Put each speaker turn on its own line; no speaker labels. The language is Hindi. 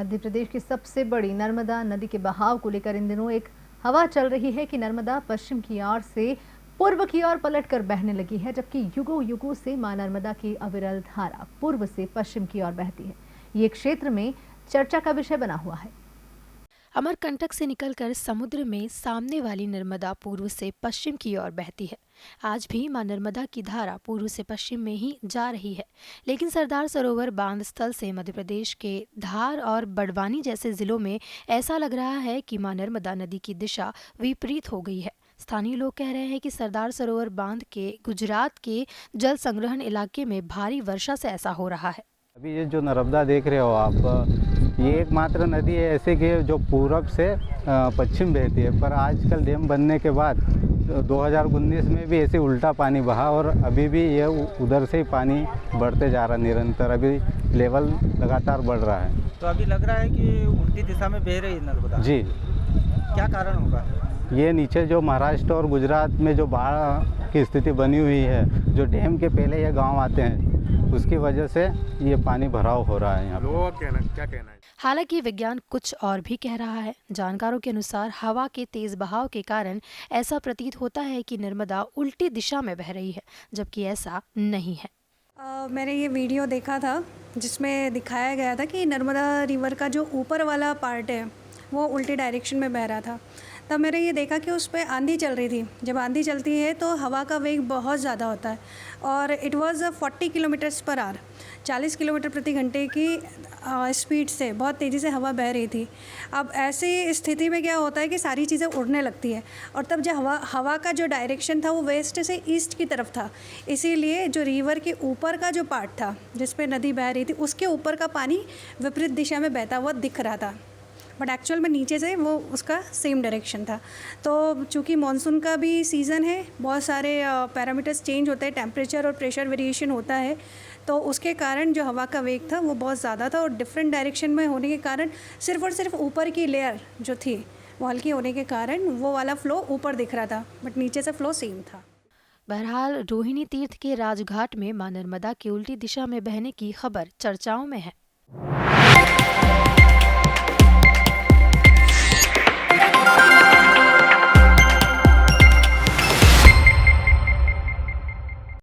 मध्य प्रदेश की सबसे बड़ी नर्मदा नदी के बहाव को लेकर इन दिनों एक हवा चल रही है कि नर्मदा पश्चिम की ओर से पूर्व की ओर पलटकर बहने लगी है, जबकि युगों युगों से मां नर्मदा की अविरल धारा पूर्व से पश्चिम की ओर बहती है। ये क्षेत्र में चर्चा का विषय बना हुआ है।
अमरकंटक से निकलकर समुद्र में सामने वाली नर्मदा पूर्व से पश्चिम की ओर बहती है। आज भी मां नर्मदा की धारा पूर्व से पश्चिम में ही जा रही है, लेकिन सरदार सरोवर बांध स्थल से मध्य प्रदेश के धार और बड़वानी जैसे जिलों में ऐसा लग रहा है कि मां नर्मदा नदी की दिशा विपरीत हो गई है। स्थानीय लोग कह रहे हैं कि सरदार सरोवर बांध के गुजरात के जल संग्रहण इलाके में भारी वर्षा से ऐसा हो रहा है।
अभी ये जो नर्मदा देख रहे हो आप, ये एकमात्र नदी है ऐसे कि जो पूरब से पश्चिम बहती है, पर आजकल डैम बनने के बाद 2019 में भी ऐसे उल्टा पानी बहा और अभी भी ये उधर से ही पानी बढ़ते जा रहा निरंतर। अभी लेवल लगातार बढ़ रहा है।
तो अभी लग रहा है कि उल्टी दिशा में बह रही है नर्मदा।
जी,
क्या कारण होगा?
ये नीचे जो महाराष्ट्र और गुजरात में जो बाढ़ की स्थिति बनी हुई है, जो डैम के पहले ये गांव आते हैं, उसकी वजह से ये पानी भराव हो रहा है यहाँ।
लोगों का क्या कहना है?
हालांकि विज्ञान कुछ और भी कह रहा है। जानकारों के अनुसार हवा के तेज बहाव के कारण ऐसा प्रतीत होता है कि नर्मदा उल्टी दिशा में बह रही है, जबकि ऐसा नहीं है।
मैंने ये वीडियो देखा था जिसमें दिखाया गया था कि नर्मदा रिवर का जो ऊपर वाला पार्ट है वो उल्टी डायरेक्शन में बह रहा था। तब मैंने ये देखा कि उस पर आंधी चल रही थी। जब आंधी चलती है तो हवा का वेग बहुत ज़्यादा होता है और it was 40 kilometres per hour, 40 kilometre प्रति घंटे की स्पीड से बहुत तेज़ी से हवा बह रही थी। अब ऐसी स्थिति में क्या होता है कि सारी चीज़ें उड़ने लगती है और तब जब हवा का जो डायरेक्शन था वो वेस्ट से ईस्ट की तरफ था, इसीलिए जो रिवर के ऊपर का जो पार्ट था जिस पे नदी बह रही थी उसके ऊपर का पानी विपरीत दिशा में बहता हुआ दिख रहा था, बट एक्चुअल में नीचे से वो उसका सेम डायरेक्शन था। तो चूँकि मानसून का भी सीज़न है, बहुत सारे पैरामीटर्स चेंज होते हैं, टेम्परेचर और प्रेशर वेरिएशन होता है, तो उसके कारण जो हवा का वेग था वो बहुत ज़्यादा था और डिफरेंट डायरेक्शन में होने के कारण सिर्फ और सिर्फ ऊपर की लेयर जो थी वो हल्की होने के कारण वो वाला फ्लो ऊपर दिख रहा था, बट नीचे से फ्लो सेम था।
बहरहाल रोहिणी तीर्थ के राजघाट में मां नर्मदा की उल्टी दिशा में बहने की खबर चर्चाओं में है।